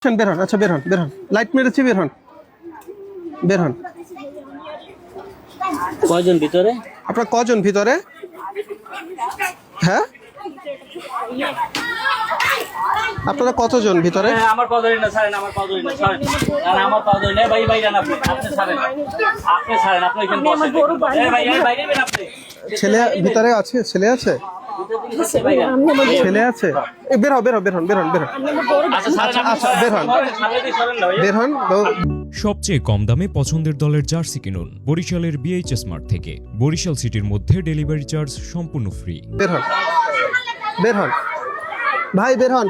বের হন, আচ্ছা বের হন, বের হন, লাইট মেরেছি, বের হন, বের হন। কয়জন ভিতরে? আপনার কজন ভিতরে? হ্যাঁ, আপনারা কতজন ভিতরে? আমার পা ধরি না, ছাড়েন আমার পা ধরি না, ছাড়েন। না, আমার পা ধরি না, ভাই ভাই যান আপনি, আপনি ছাড়েন, আপনি ছাড়েন, আপনি এখানে বসেন। ভাই বাইরে বের আপনি। ছেলে ভিতরে আছে? ছেলে আছে? ছেলে আছে? বের হন, বের হন, বের হন, বের হন, বের হন। আচ্ছা বের হন, বের হন। সবচেয়ে কম দামে পছন্দের দলের জার্সি কিনুন বরিশালের বিএইচএস মার্ট থেকে। বরিশাল সিটির মধ্যে ডেলিভারি চার্জ সম্পূর্ণ ফ্রি। বের হন, বের হন ভাই, বের হন।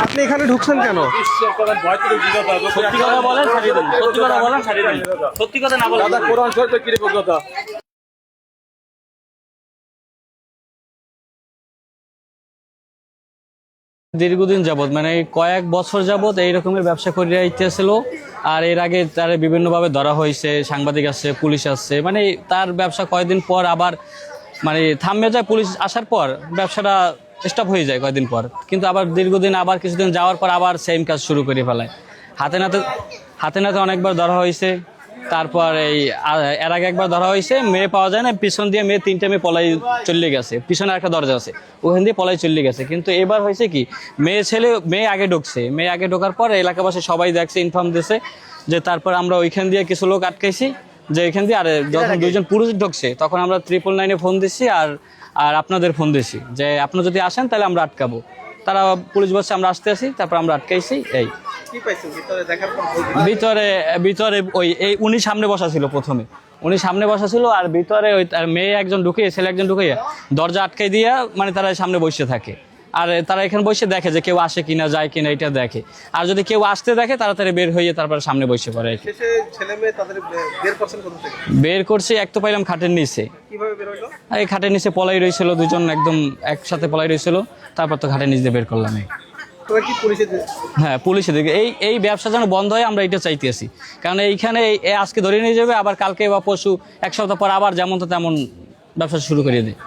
আপনি এখানে ঢুকছেন কেন? সত্যি কথা বলেন, ছাড়িয়ে দেন। সত্যি কথা বলেন, ছাড়িয়ে দেন। সত্যি কথা না বলেন। দীর্ঘদিন যাবত মানে কয়েক বছর যাবত এই রকমের ব্যবসা করে আইতেছিল। আর এর আগে তার বিভিন্নভাবে ধরা হয়েছে, সাংবাদিক আসছে, পুলিশ আসছে, মানে তার ব্যবসা কয়েকদিন পর আবার মানে থামে যায়। পুলিশ আসার পর ব্যবসাটা স্টপ হয়ে যায় কয়েকদিন পর, কিন্তু আবার দীর্ঘদিন আবার কিছুদিন যাওয়ার পর আবার সেম কাজ শুরু করে ফেলায়। হাতে নাতে অনেকবার ধরা হয়েছে। তারপর এর আগে একবার ধরা হয়েছে, মেয়ে পাওয়া যায় না, পিছন দিয়ে মেয়ে 3টে মেয়ে পলাই চলে গেছে, পিছনে একটা দরজা আছে, ওখান দিয়ে পলাই চলে গেছে। কিন্তু এবার হয়েছে কি, মেয়ে আগে ঢুকছে, মেয়ে আগে ঢোকার পর এলাকাবাসী সবাই দেখছে, ইনফর্ম দিয়েছে যে, তারপর আমরা ওইখান দিয়ে কিছু লোক আটকাইছি যে এখান দিয়ে। আর যখন 2জন পুরুষ ঢুকছে তখন আমরা 999-এ ফোন দিচ্ছি আর আপনাদের ফোন দিচ্ছি যে আপনারা যদি আসেন তাহলে আমরা আটকাবো। তারা পুলিশ বলছে আমরা আসতে আসি, তারপর আমরা আটকাইছি। এই ভিতরে উনি সামনে বসা ছিল, প্রথমে উনি সামনে বসা ছিল, আর ভিতরে ওই মেয়ে একজন ঢুকে, ছেলে একজন ঢুকে দরজা আটকাই দিয়া মানে তারা সামনে বসে থাকে। আর তারা এখানে বসে দেখে যে কেউ আসে কিনা, যায় কিনা, এটা দেখে। আর যদি কেউ আসতে দেখে তাড়াতাড়ি বের হয়ে তারপরে সামনে বসে পড়ে। বের করছে এক তো পাইলাম খাটের নিচে। এই খাটের নিচে পলাই রয়েছিল, 2জন একদম একসাথে পলাই রয়েছিল। তারপর তো খাটের নিচে বের করলাম। হ্যাঁ, পুলিশে দেখে এই ব্যবসা যেন বন্ধ হয়, আমরা এটা চাইতেছি। কারণ এইখানে আজকে ধরে নিয়ে যাবে, আবার কালকে বা পরশু, এক সপ্তাহ পর আবার যেমন তো তেমন ব্যবসা শুরু করে দেয়।